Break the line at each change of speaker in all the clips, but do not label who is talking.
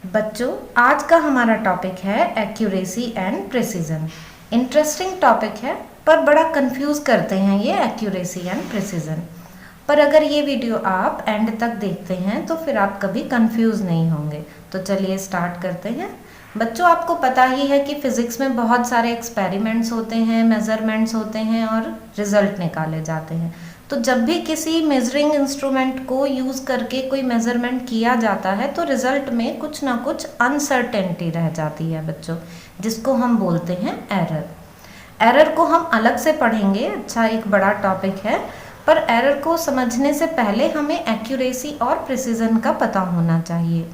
बच्चों, आज का हमारा टॉपिक है accuracy and precision. Interesting topic है पर बड़ा कंफ्यूज करते हैं ये एक्यूरेसी एंड प्रिसीजन। पर अगर ये वीडियो आप एंड तक देखते हैं तो फिर आप कभी कंफ्यूज नहीं होंगे। तो चलिए स्टार्ट करते हैं। बच्चों, आपको पता ही है कि फिजिक्स में बहुत सारे एक्सपेरिमेंट्स होते हैं, मेजरमेंट्स होते हैं और रिजल्ट निकाले जाते हैं। तो जब भी किसी मेजरिंग इंस्ट्रूमेंट को यूज़ करके कोई मेजरमेंट किया जाता है तो रिजल्ट में कुछ ना कुछ अनसर्टेनिटी रह जाती है बच्चों, जिसको हम बोलते हैं एरर। एरर को हम अलग से पढ़ेंगे, अच्छा एक बड़ा टॉपिक है। पर एरर को समझने से पहले हमें एक्यूरेसी और प्रिसीजन का पता होना चाहिए।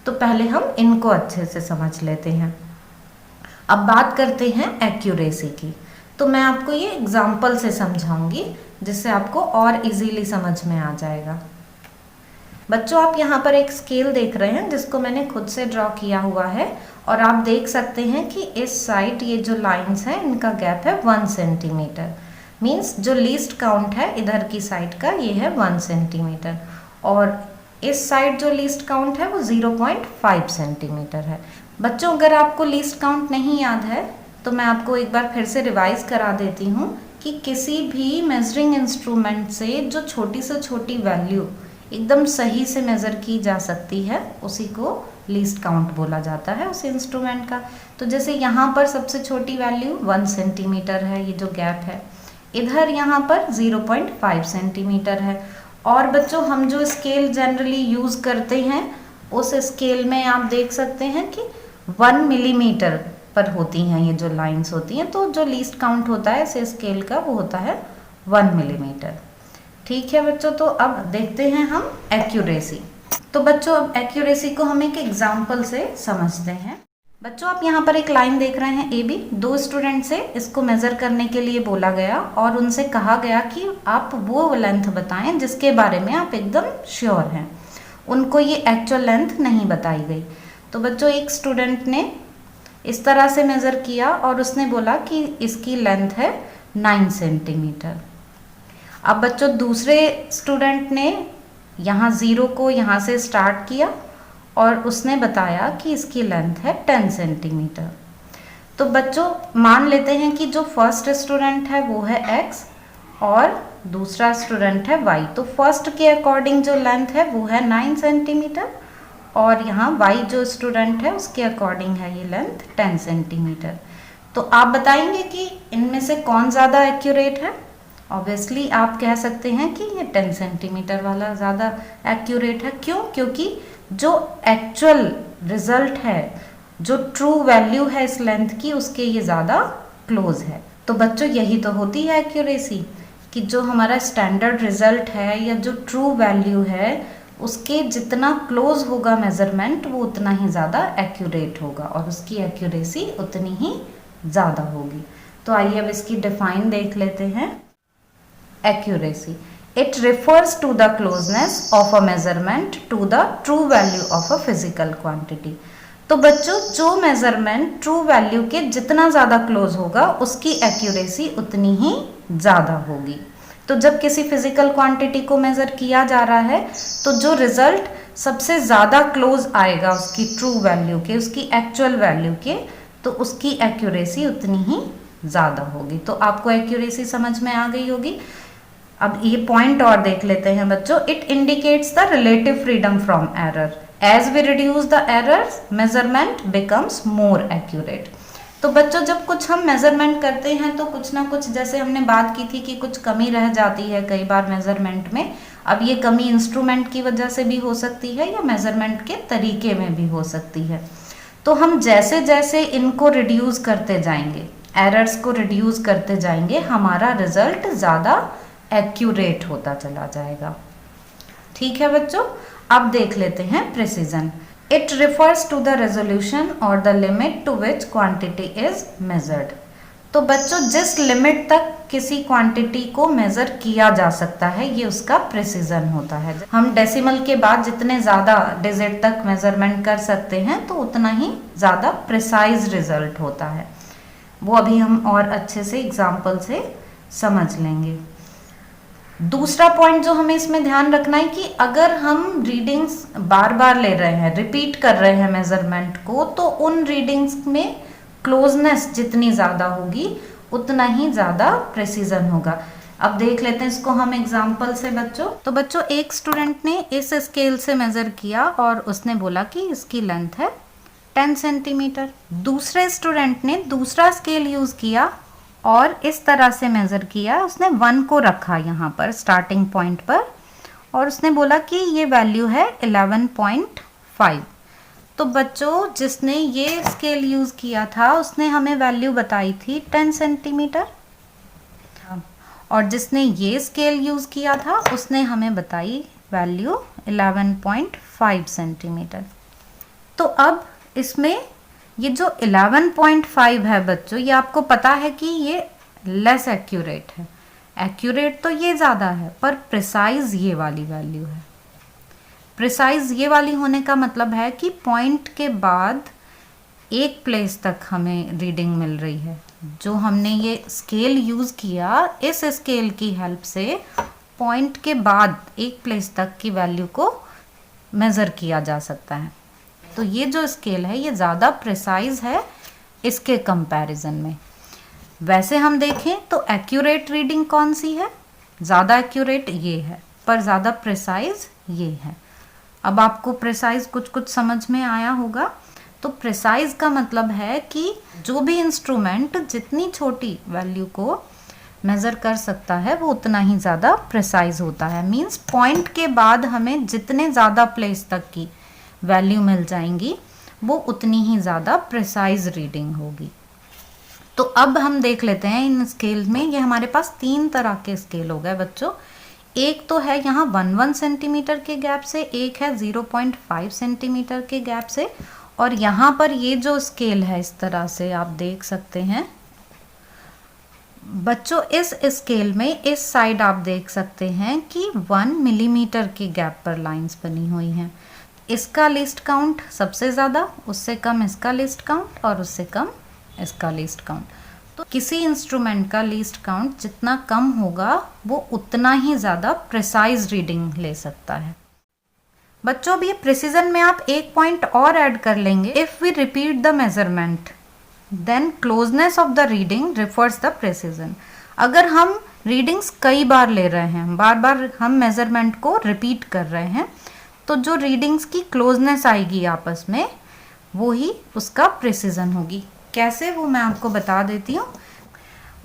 तो पहले हम इनको अच्छे से समझ लेते हैं। अब बात करते हैं एक्यूरेसी की। तो मैं आपको ये एग्जाम्पल से समझाऊंगी जिससे आपको और इजीली समझ में आ जाएगा। बच्चों, आप यहाँ पर एक स्केल देख रहे हैं जिसको मैंने खुद से ड्रॉ किया हुआ है और आप देख सकते हैं कि इस साइड ये जो लाइंस हैं इनका गैप है 1 सेंटीमीटर। मीन्स जो लीस्ट काउंट है इधर की साइड का ये है 1 सेंटीमीटर और इस साइड जो लीस्ट काउंट है वो 0.5 सेंटीमीटर है। बच्चों, अगर आपको लीस्ट काउंट नहीं याद है तो मैं आपको एक बार फिर से रिवाइज करा देती हूँ कि किसी भी मेजरिंग इंस्ट्रूमेंट से जो छोटी से छोटी वैल्यू एकदम सही से मेज़र की जा सकती है उसी को लीस्ट काउंट बोला जाता है उस इंस्ट्रूमेंट का। तो जैसे यहाँ पर सबसे छोटी वैल्यू 1 सेंटीमीटर है, ये जो गैप है। इधर यहाँ पर 0.5 सेंटीमीटर है। और बच्चों, हम जो स्केल जनरली यूज़ करते हैं उस स्केल में आप देख सकते हैं कि 1 मिलीमीटर पर होती हैं ये जो लाइंस होती हैं। तो जो लीस्ट काउंट होता है इस स्केल का वो होता है 1 मिलीमीटर। ठीक है बच्चों, तो अब देखते हैं हम एक्यूरेसी। तो बच्चों, अब एक्यूरेसी को हम एक एग्जाम्पल से समझते हैं। बच्चों, आप यहाँ पर एक लाइन देख रहे हैं AB। 2 स्टूडेंट से इसको मेज़र करने के लिए बोला गया और उनसे कहा गया कि आप वो लेंथ बताएं जिसके बारे में आप एकदम श्योर हैं। उनको ये एक्चुअल लेंथ नहीं बताई गई। तो बच्चों, एक स्टूडेंट ने इस तरह से मेज़र किया और उसने बोला कि इसकी लेंथ है 9 सेंटीमीटर। अब बच्चों, दूसरे स्टूडेंट ने यहाँ 0 को यहाँ से स्टार्ट किया और उसने बताया कि इसकी लेंथ है 10 सेंटीमीटर। तो बच्चों, मान लेते हैं कि जो फर्स्ट स्टूडेंट है वो है X और दूसरा स्टूडेंट है Y। तो फर्स्ट के अकॉर्डिंग जो लेंथ है वो है 9 सेंटीमीटर और यहाँ Y जो स्टूडेंट है उसके अकॉर्डिंग है ये लेंथ 10 सेंटीमीटर। तो आप बताएंगे कि इनमें से कौन ज़्यादा एक्यूरेट है। ऑब्वियसली आप कह सकते हैं कि ये 10 सेंटीमीटर वाला ज़्यादा एक्यूरेट है। क्यों? क्योंकि जो एक्चुअल रिजल्ट है, जो ट्रू वैल्यू है इस लेंथ की, उसके ये ज़्यादा क्लोज है। तो बच्चों, यही तो होती है एक्यूरेसी कि जो हमारा स्टैंडर्ड रिजल्ट है या जो ट्रू वैल्यू है उसके जितना क्लोज होगा मेजरमेंट वो उतना ही ज़्यादा एक्यूरेट होगा और उसकी एक्यूरेसी उतनी ही ज़्यादा होगी। तो आइए अब इसकी डिफाइन देख लेते हैं। Accuracy, it refers to the closeness of a measurement to the true value of a physical quantity. तो बच्चों, जो मेजरमेंट ट्रू वैल्यू के जितना ज़्यादा क्लोज होगा उसकी एक्यूरेसी उतनी ही ज़्यादा होगी। तो जब किसी फिजिकल क्वांटिटी को मेज़र किया जा रहा है तो जो रिजल्ट सबसे ज़्यादा क्लोज आएगा उसकी ट्रू वैल्यू के, उसकी एक्चुअल वैल्यू के, तो उसकी एक्यूरेसी उतनी ही ज़्यादा होगी। तो आपको एक्यूरेसी समझ में आ गई होगी। अब ये पॉइंट और देख लेते हैं बच्चों। It indicates the relative freedom from error. As we reduce the errors measurement becomes more accurate. तो बच्चों, जब कुछ हम मेजरमेंट करते हैं तो कुछ ना कुछ, जैसे हमने बात की थी कि कुछ कमी रह जाती है कई बार मेजरमेंट में। अब ये कमी इंस्ट्रूमेंट की वजह से भी हो सकती है या मेजरमेंट के तरीके में भी हो सकती है। तो हम जैसे जैसे इनको रिड्यूस करते जाएंगे, एरर्स को रिड्यूस करते जाएंगे, हमारा रिजल्ट ज़्यादा एक्यूरेट होता चला जाएगा। ठीक है बच्चों, अब देख लेते हैं precision. It refers to the resolution or the limit to which quantity is measured। तो बच्चों, जिस लिमिट तक किसी क्वांटिटी को मेज़र किया जा सकता है ये उसका प्रिसीजन होता है। हम डेसिमल के बाद जितने ज़्यादा डिजिट तक मेजरमेंट कर सकते हैं तो उतना ही ज़्यादा प्रिसाइज रिजल्ट होता है। वो अभी हम और अच्छे से एग्जाम्पल से समझ लेंगे। दूसरा पॉइंट जो हमें इसमें ध्यान रखना है कि अगर हम रीडिंग्स बार बार ले रहे हैं, रिपीट कर रहे हैं मेजरमेंट को, तो उन रीडिंग्स में क्लोजनेस जितनी ज़्यादा होगी उतना ही ज़्यादा प्रेसिजन होगा। अब देख लेते हैं इसको हम एग्जाम्पल से बच्चों। तो बच्चों एक स्टूडेंट ने इस स्केल से मेज़र किया और उसने बोला कि इसकी लेंथ है 10 सेंटीमीटर। दूसरे स्टूडेंट ने दूसरा स्केल यूज़ किया और इस तरह से मेज़र किया, उसने 1 को रखा यहाँ पर स्टार्टिंग पॉइंट पर और उसने बोला कि ये वैल्यू है 11.5। तो बच्चों जिसने ये स्केल यूज़ किया था उसने हमें वैल्यू बताई थी 10 सेंटीमीटर और जिसने ये स्केल यूज़ किया था उसने हमें बताई वैल्यू 11.5 सेंटीमीटर। तो अब इसमें ये जो 11.5 है बच्चों, ये आपको पता है कि ये लेस एक्यूरेट है। एक्यूरेट तो ये ज़्यादा है पर प्रिसाइज ये वाली वैल्यू है। प्रिसाइज ये वाली होने का मतलब है कि पॉइंट के बाद एक प्लेस तक हमें रीडिंग मिल रही है। जो हमने ये स्केल यूज़ किया, इस स्केल की हेल्प से पॉइंट के बाद एक प्लेस तक की वैल्यू को मेज़र किया जा सकता है। तो ये जो स्केल है ये ज़्यादा प्रिसाइज है इसके कंपैरिजन में। वैसे हम देखें तो एक्यूरेट रीडिंग कौन सी है? ज़्यादा एक्यूरेट ये है पर ज़्यादा प्रिसाइज ये है। अब आपको प्रिसाइज कुछ कुछ समझ में आया होगा। तो प्रिसाइज का मतलब है कि जो भी इंस्ट्रूमेंट जितनी छोटी वैल्यू को मेज़र कर सकता है वो उतना ही ज़्यादा प्रिसाइज होता है। मींस पॉइंट के बाद हमें जितने ज़्यादा प्लेस तक की वैल्यू मिल जाएंगी वो उतनी ही ज़्यादा प्रिसाइज रीडिंग होगी। तो अब हम देख लेते हैं इन स्केल में, ये हमारे पास 3 तरह के स्केल हो गए बच्चों। एक तो है यहाँ 1 सेंटीमीटर के गैप से, एक है 0.5 सेंटीमीटर के गैप से, और यहाँ पर ये जो स्केल है इस तरह से आप देख सकते हैं बच्चों। इस स्केल में इस साइड आप देख सकते हैं कि 1 मिलीमीटर के गैप पर लाइंस बनी हुई हैं। इसका लिस्ट काउंट सबसे ज़्यादा, उससे कम इसका लिस्ट काउंट और उससे कम इसका लिस्ट काउंट। तो किसी इंस्ट्रूमेंट का लिस्ट काउंट जितना कम होगा वो उतना ही ज़्यादा प्रिसाइज रीडिंग ले सकता है। बच्चों अब ये प्रिसीजन में आप एक पॉइंट और ऐड कर लेंगे। If we repeat the measurement then closeness of the reading refers the precision. अगर हम रीडिंग्स कई बार ले रहे हैं, बार बार हम मेजरमेंट को रिपीट कर रहे हैं, तो जो रीडिंग्स की क्लोजनेस आएगी आपस में वो ही उसका प्रिसीजन होगी। कैसे, वो मैं आपको बता देती हूँ।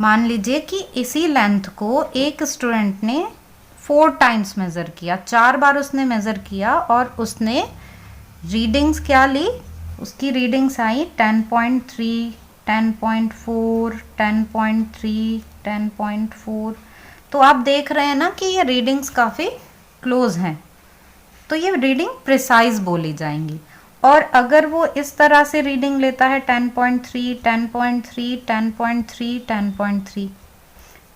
मान लीजिए कि इसी लेंथ को एक स्टूडेंट ने 4 टाइम्स मेज़र किया, 4 बार उसने मेज़र किया और उसने रीडिंग्स क्या ली, उसकी रीडिंग्स आई 10.3, 10.4, 10.3, 10.4। तो आप देख रहे हैं ना कि ये रीडिंग्स काफ़ी क्लोज हैं, तो ये रीडिंग प्रिसाइज बोली जाएंगी। और अगर वो इस तरह से रीडिंग लेता है 10.3, 10.3, 10.3, 10.3,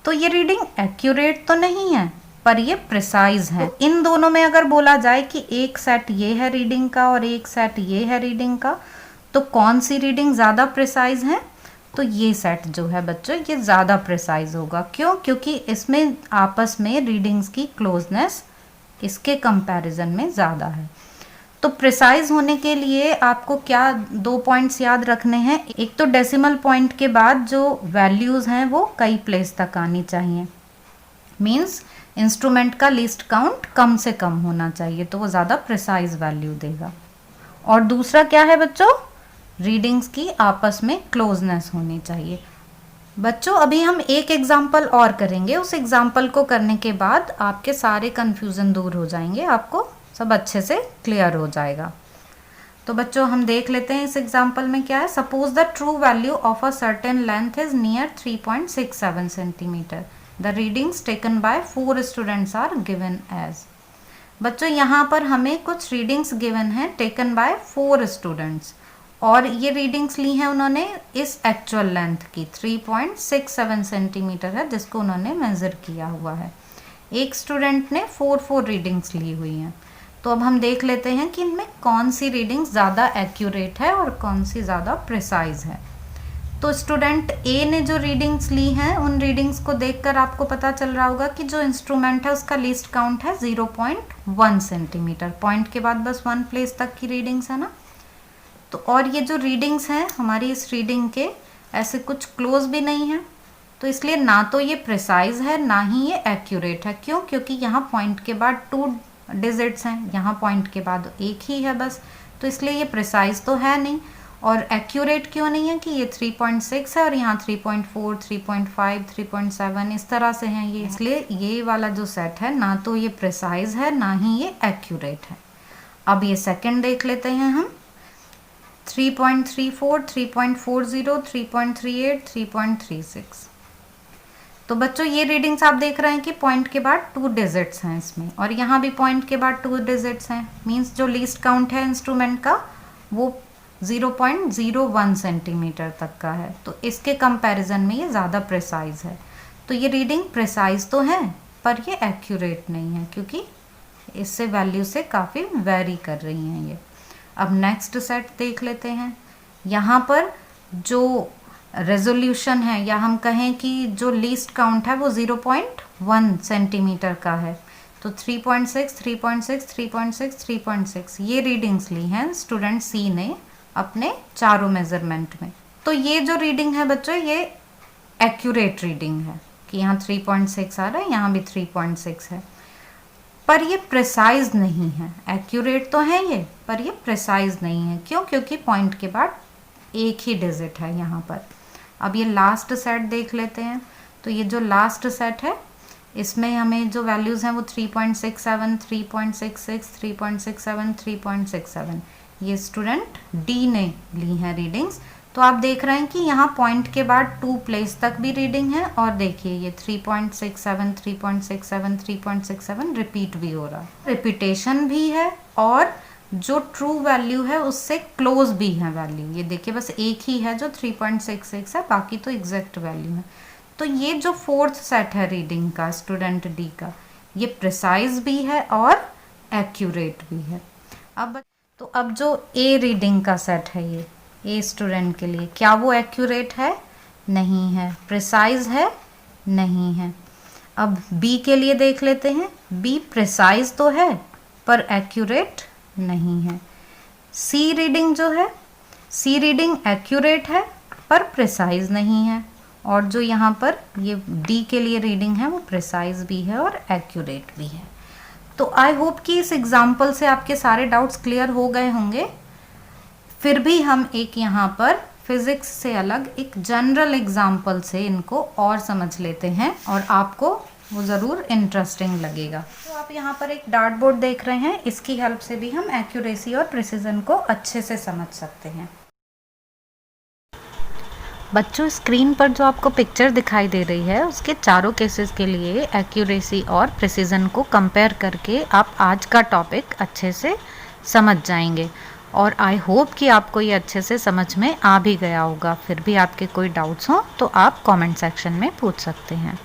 तो ये रीडिंग एक्यूरेट तो नहीं है पर ये प्रिसाइज है। इन दोनों में अगर बोला जाए कि एक सेट ये है रीडिंग का और एक सेट ये है रीडिंग का, तो कौन सी रीडिंग ज़्यादा प्रिसाइज है? तो ये सेट जो है बच्चों ये ज़्यादा प्रिसाइज होगा। क्यों? क्योंकि इसमें आपस में रीडिंग्स की क्लोजनेस इसके कंपैरिजन में ज़्यादा है। तो प्रिसाइज होने के लिए आपको क्या 2 पॉइंट्स याद रखने हैं। एक तो डेसिमल पॉइंट के बाद जो वैल्यूज़ हैं वो कई प्लेस तक आनी चाहिए। मींस इंस्ट्रूमेंट का लिस्ट काउंट कम से कम होना चाहिए, तो वो ज़्यादा प्रिसाइज वैल्यू देगा। और दूसरा क्या है बच्चों? रीडिंग्स की आपस में क्लोजनेस होनी चाहिए। बच्चों अभी हम एक एग्जाम्पल और करेंगे, उस एग्जाम्पल को करने के बाद आपके सारे कन्फ्यूज़न दूर हो जाएंगे, आपको सब अच्छे से क्लियर हो जाएगा। तो बच्चों हम देख लेते हैं इस एग्जाम्पल में क्या है। Suppose the true value of a certain length is near 3.67 centimetre. The readings taken by 4 students are given as. बच्चों यहाँ पर हमें कुछ रीडिंग्स गिवन है टेकन बाय 4 स्टूडेंट्स, और ये रीडिंग्स ली हैं उन्होंने इस एक्चुअल लेंथ की 3.67 सेंटीमीटर है जिसको उन्होंने मेज़र किया हुआ है। एक स्टूडेंट ने 4 रीडिंग्स ली हुई हैं। तो अब हम देख लेते हैं कि इनमें कौन सी रीडिंग ज़्यादा एक्यूरेट है और कौन सी ज़्यादा प्रिसाइज है। तो स्टूडेंट ए ने जो रीडिंग्स ली हैं उन रीडिंग्स को देखकर आपको पता चल रहा होगा कि जो इंस्ट्रूमेंट है उसका लीस्ट काउंट है 0.1 सेंटीमीटर। पॉइंट के बाद बस 1 प्लेस तक की रीडिंग्स है ना। तो और ये जो रीडिंग्स हैं हमारी इस रीडिंग के ऐसे कुछ क्लोज भी नहीं है, तो इसलिए ना तो ये प्रिसाइज है ना ही ये एक्यूरेट है। क्यों? क्योंकि यहाँ पॉइंट के बाद 2 डिजिट्स हैं, यहाँ पॉइंट के बाद एक ही है बस, तो इसलिए ये प्रिसाइज तो है नहीं। और एक्यूरेट क्यों नहीं है कि ये 3.6 है और यहाँ 3.4, 3.5, 3.7 इस तरह से हैं ये, इसलिए ये वाला जो सेट है ना तो ये प्रिसाइज है ना ही ये एक्यूरेट है। अब ये सेकंड देख लेते हैं हम, 3.34, 3.40, 3.38, 3.36। तो बच्चों ये रीडिंग्स आप देख रहे हैं कि पॉइंट के बाद 2 डिजिट्स हैं इसमें, और यहाँ भी पॉइंट के बाद 2 डिजिट्स हैं। मींस जो लीस्ट काउंट है इंस्ट्रूमेंट का वो 0.01 सेंटीमीटर तक का है, तो इसके कंपैरिजन में ये ज़्यादा प्रिसाइज है। तो ये रीडिंग प्रिसाइज तो है पर ये एक्यूरेट नहीं है, क्योंकि इससे वैल्यू से काफ़ी वेरी कर रही हैं ये। अब नेक्स्ट सेट देख लेते हैं। यहाँ पर जो रेजोल्यूशन है, या हम कहें कि जो लीस्ट काउंट है वो 0.1 सेंटीमीटर का है। तो 3.6, 3.6, 3.6, 3.6 ये रीडिंग्स ली हैं स्टूडेंट सी ने अपने चारों मेजरमेंट में। तो ये जो रीडिंग है बच्चों ये एक्यूरेट रीडिंग है कि यहाँ 3.6 आ रहा है, यहाँ भी 3.6 है, पर ये प्रिसाइज नहीं है। एक्यूरेट तो है ये, पर ये प्रिसाइज नहीं है। क्यों? क्योंकि पॉइंट के बाद एक ही डिजिट है यहाँ पर। अब ये लास्ट सेट देख लेते हैं। तो ये जो लास्ट सेट है इसमें हमें जो वैल्यूज़ हैं वो 3.67, 3.66, 3.67, 3.67 ये स्टूडेंट डी ने ली हैं रीडिंग्स। तो आप देख रहे हैं कि यहाँ पॉइंट के बाद 2 प्लेस तक भी रीडिंग है, और देखिए ये 3.67, 3.67, 3.67 रिपीट भी हो रहा है, रिपीटेशन भी है, और जो ट्रू वैल्यू है उससे क्लोज भी है वैल्यू। ये देखिए बस एक ही है जो 3.66 है, बाकी तो एग्जैक्ट वैल्यू है। तो ये जो फोर्थ सेट है रीडिंग का स्टूडेंट डी का, ये प्रिसाइज भी है और एक्यूरेट भी है। अब जो ए रीडिंग का सेट है ये ए स्टूडेंट के लिए, क्या वो एक्यूरेट है? नहीं है। प्रिसाइज है? नहीं है। अब बी के लिए देख लेते हैं। बी प्रिसाइज तो है पर एक्यूरेट नहीं है। सी रीडिंग जो है, सी रीडिंग एक्यूरेट है पर प्रिसाइज नहीं है, और जो यहाँ पर ये डी के लिए रीडिंग है वो प्रिसाइज भी है और एक्यूरेट भी है। तो आई होप कि इस एग्जाम्पल से आपके सारे डाउट्स क्लियर हो गए होंगे। फिर भी हम एक यहाँ पर फिज़िक्स से अलग एक जनरल एग्जाम्पल से इनको और समझ लेते हैं, और आपको वो ज़रूर इंटरेस्टिंग लगेगा। तो आप यहाँ पर एक डार्ट बोर्ड देख रहे हैं, इसकी हेल्प से भी हम एक्यूरेसी और प्रिसीजन को अच्छे से समझ सकते हैं। बच्चों स्क्रीन पर जो आपको पिक्चर दिखाई दे रही है उसके चारों केसेस के लिए एक्यूरेसी और प्रिसीजन को कंपेयर करके आप आज का टॉपिक अच्छे से समझ जाएंगे, और आई होप कि आपको ये अच्छे से समझ में आ भी गया होगा। फिर भी आपके कोई डाउट्स हों तो आप कमेंट सेक्शन में पूछ सकते हैं।